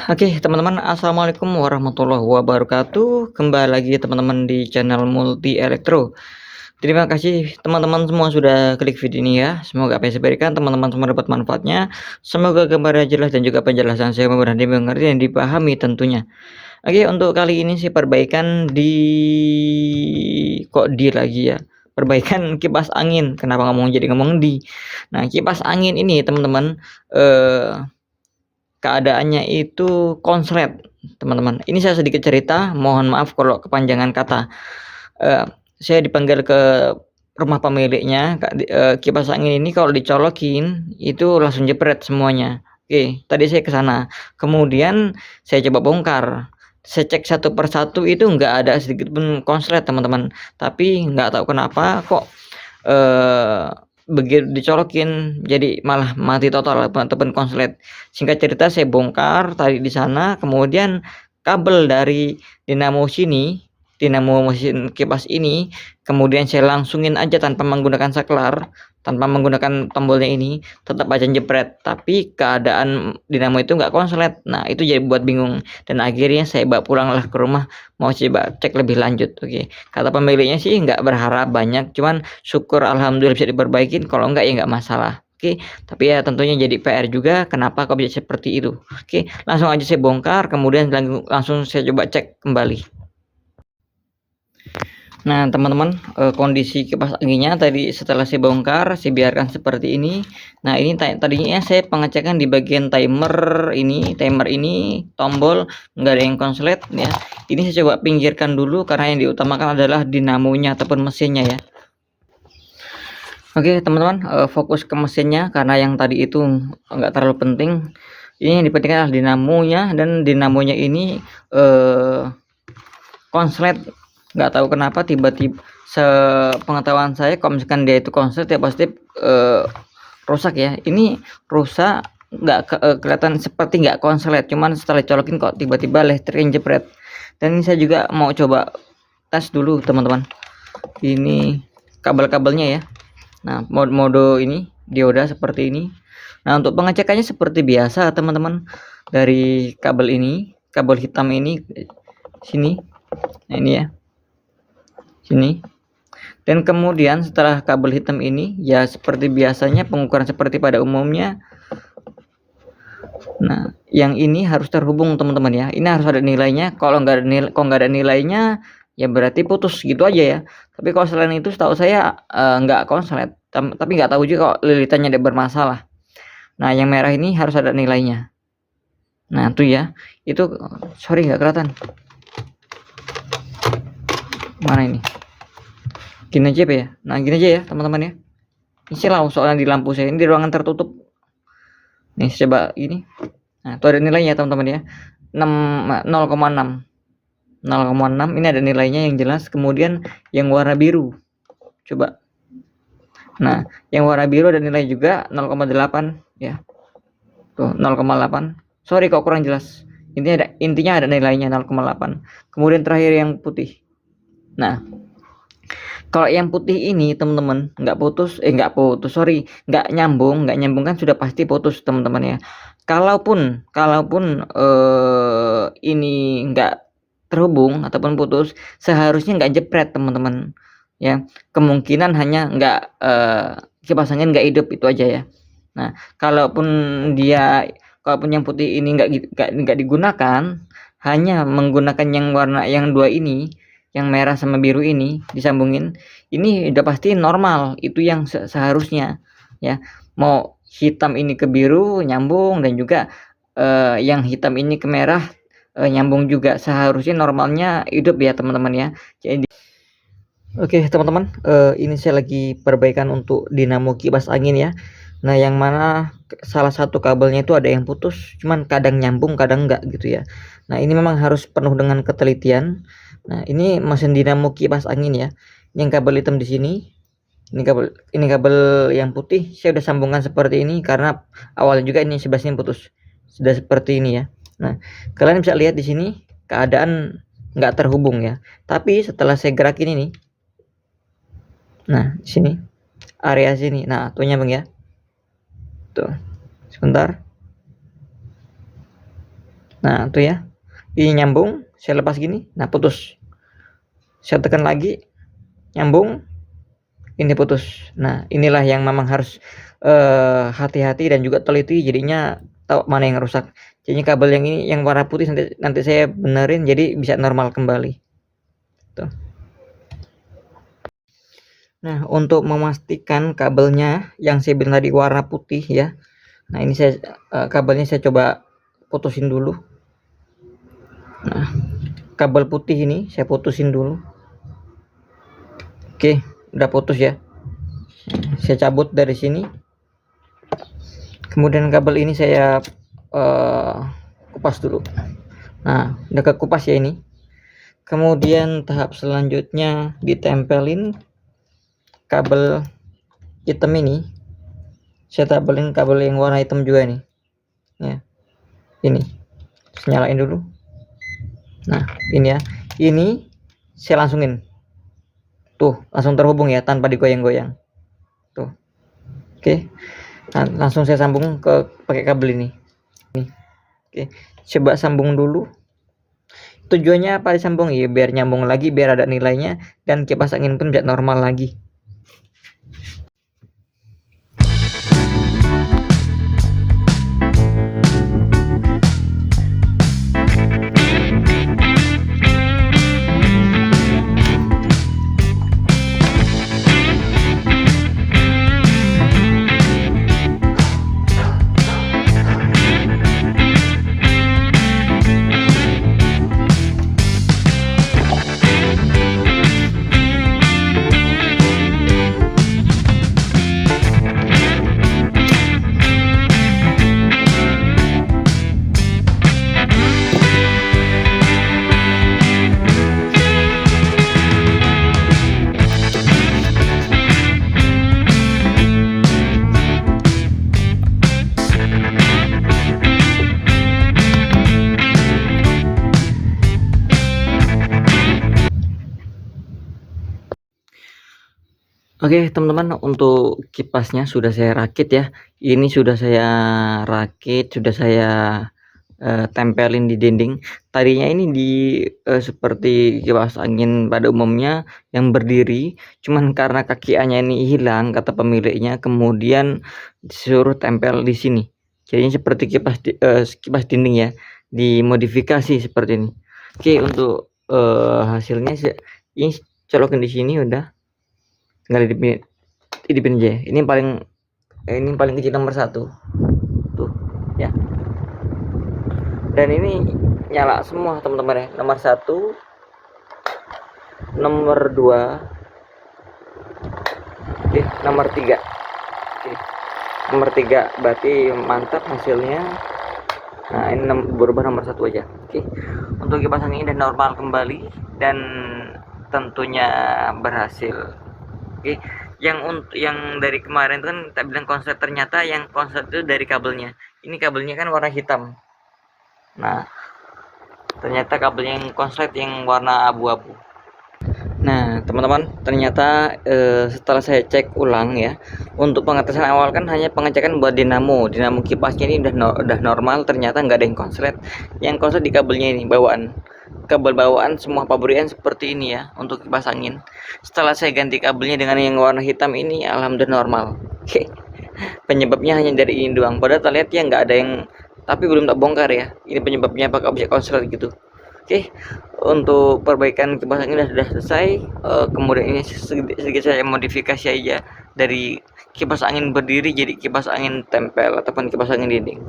Oke, teman-teman, assalamualaikum warahmatullahi wabarakatuh. Kembali lagi teman-teman di channel Multi Elektro. Terima kasih teman-teman semua sudah klik video ini ya. Semoga apa yang saya berikan teman-teman semua dapat manfaatnya. Semoga gambarnya jelas dan juga penjelasan saya mudah dimengerti dan dipahami tentunya. Oke, untuk kali ini sih perbaikan di lagi ya. Perbaikan kipas angin. Kenapa ngomong di? Nah, kipas angin ini teman-teman keadaannya itu konslet, teman-teman. Ini saya sedikit cerita, mohon maaf kalau kepanjangan kata. Saya dipanggil ke rumah pemiliknya, kipas angin ini kalau dicolokin itu langsung jepret semuanya. Oke, tadi saya ke sana. Kemudian saya coba bongkar. Saya cek satu persatu itu nggak ada sedikit pun konslet, teman-teman. Tapi nggak tahu kenapa kok begitu dicolokin jadi malah mati total ataupun konslet. Singkat cerita saya bongkar tadi di sana, kemudian kabel dari dinamo mesin kipas ini, kemudian saya langsungin aja tanpa menggunakan saklar, tanpa menggunakan tombolnya ini, tetap aja jepret, tapi keadaan dinamo itu nggak konslet. Nah, itu jadi buat bingung dan akhirnya saya bawa pulanglah ke rumah mau coba cek lebih lanjut. Oke, kata pemiliknya sih nggak berharap banyak, cuman syukur alhamdulillah bisa diperbaikin, kalau enggak ya nggak masalah. Oke, tapi ya tentunya jadi PR juga kenapa kok bisa seperti itu. Oke, langsung aja saya bongkar, kemudian langsung saya coba cek kembali. Nah, teman-teman, kondisi kipas anginnya tadi setelah saya bongkar, saya biarkan seperti ini. Nah, ini tadinya saya pengecekan di bagian timer ini tombol nggak ada yang konslet ya. Ini saya coba pinggirkan dulu karena yang diutamakan adalah dinamonya ataupun mesinnya ya. Oke, teman-teman, fokus ke mesinnya karena yang tadi itu nggak terlalu penting. Ini yang dipentingkan adalah dinamonya, dan dinamonya ini konslet. Nggak tahu kenapa tiba-tiba sepengetahuan saya kalau misalkan dia itu konslet ya pasti rusak ya. Ini rusak, nggak kelihatan seperti nggak konslet, cuman setelah colokin kok tiba-tiba listriknya jepret. Dan ini saya juga mau coba tes dulu, teman-teman, ini kabel-kabelnya ya. Nah, mode ini dioda seperti ini. Nah, untuk pengecekannya seperti biasa, teman-teman, dari kabel ini, kabel hitam ini sini. Nah, ini ya, sini. Dan kemudian setelah kabel hitam ini ya seperti biasanya pengukuran seperti pada umumnya. Nah, yang ini harus terhubung, teman-teman ya. Ini harus ada nilainya. Kalau nggak ada nilainya ya berarti putus gitu aja ya. Tapi kalau selain itu setahu saya nggak konslet. Tapi nggak tahu juga kalau lilitannya ada bermasalah. Nah, yang merah ini harus ada nilainya. Nah, tuh ya. Itu sorry nggak kelihatan. Mana ini? Gini aja ya. Nah, gini aja ya, teman-teman ya. Ini silau soalnya di lampu saya ini di ruangan tertutup. Nih, coba ini. Nah, itu ada nilainya, teman-teman ya. 0,6. 0,6 ini ada nilainya yang jelas. Kemudian yang warna biru. Coba. Nah, yang warna biru ada nilai juga 0,8 ya. Tuh, 0,8. Sorry kok kurang jelas. Intinya ada nilainya 0,8. Kemudian terakhir yang putih. Nah, kalau yang putih ini, teman-teman, nggak nyambung kan sudah pasti putus, teman-teman ya. Kalaupun ini nggak terhubung ataupun putus, seharusnya nggak jepret, teman-teman ya. Kemungkinan hanya nggak kipas angin nggak hidup, itu aja ya. Nah, kalaupun yang putih ini nggak digunakan, hanya menggunakan yang warna yang dua ini, yang merah sama biru ini disambungin, ini udah pasti normal. Itu yang seharusnya ya. Mau hitam ini ke biru nyambung, dan juga yang hitam ini ke merah nyambung juga. Seharusnya normalnya hidup ya, teman-teman ya. Jadi oke, teman-teman, ini saya lagi perbaikan untuk dinamo kipas angin ya. Nah, yang mana salah satu kabelnya itu ada yang putus, cuman kadang nyambung kadang enggak gitu ya. Nah, ini memang harus penuh dengan ketelitian. Nah, ini mesin dinamo kipas angin ya. Yang kabel hitam di sini, ini kabel yang putih saya udah sambungkan seperti ini karena awalnya juga ini sebelah sini putus. Sudah seperti ini ya. Nah, kalian bisa lihat di sini keadaan nggak terhubung ya. Tapi setelah saya gerakin ini, nah sini area sini, nah tuh nyambung ya. Tuh, sebentar. Nah, tuh ya. Ini nyambung, saya lepas gini, nah putus. Saya tekan lagi, nyambung, ini putus. Nah, inilah yang memang harus hati-hati dan juga teliti, jadinya tahu mana yang rusak. Jadinya kabel yang ini yang warna putih nanti saya benerin jadi bisa normal kembali. Tuh. Nah, untuk memastikan kabelnya yang saya bilang tadi warna putih ya. Nah, ini saya kabelnya saya coba putusin dulu. Nah, kabel putih ini saya putusin dulu. Oke, udah putus ya. Saya cabut dari sini. Kemudian kabel ini saya kupas dulu. Nah, udah ke kupas ya ini. Kemudian tahap selanjutnya ditempelin kabel hitam ini. Saya tempelin kabel yang warna hitam juga nih. Ya. Ini. Terus nyalain dulu. Nah, ini ya. Ini saya langsungin. Tuh, langsung terhubung ya tanpa digoyang-goyang. Tuh. Oke. Nah, langsung saya sambung ke pakai kabel ini. Nih. Oke. Coba sambung dulu. Tujuannya apa disambung ya? Biar nyambung lagi, biar ada nilainya dan kipas angin pun bisa normal lagi. Oke teman-teman, untuk kipasnya sudah saya rakit ya. Ini sudah saya rakit, sudah saya tempelin di dinding. Tadinya ini seperti kipas angin pada umumnya yang berdiri, cuman karena kaki A-nya ini hilang kata pemiliknya, kemudian disuruh tempel di sini. Jadinya seperti kipas dinding ya, dimodifikasi seperti ini. Oke, untuk hasilnya ini colokin di sini udah. Tinggal hidupin aja. Ini paling kecil nomor 1 tuh ya, dan ini nyala semua teman-teman ya. Nomor 1, nomor 2, nomor 3. Nomor 3 berarti mantap hasilnya. Nah, ini berubah nomor 1 aja. Oke. Untuk kipas angin dan normal kembali dan tentunya berhasil. Oke, yang dari kemarin itu kan kita bilang konslet, ternyata yang konslet itu dari kabelnya. Ini kabelnya kan warna hitam. Nah, ternyata kabelnya yang konslet yang warna abu-abu. Nah, teman-teman, ternyata setelah saya cek ulang ya, untuk pengetesan awal kan hanya pengecekan buat dinamo kipasnya ini udah normal, ternyata nggak ada yang konslet. Yang konslet di kabelnya ini kabel bawaan semua pabrikan seperti ini ya untuk kipas angin. Setelah saya ganti kabelnya dengan yang warna hitam ini, alhamdulillah normal. Penyebabnya hanya dari ini doang, padahal terlihat ya nggak ada yang, tapi belum tak bongkar ya ini penyebabnya apakah bisa konslet gitu. Oke, untuk perbaikan kipas angin sudah selesai. Kemudian ini sedikit saya modifikasi aja dari kipas angin berdiri jadi kipas angin tempel ataupun kipas angin dinding.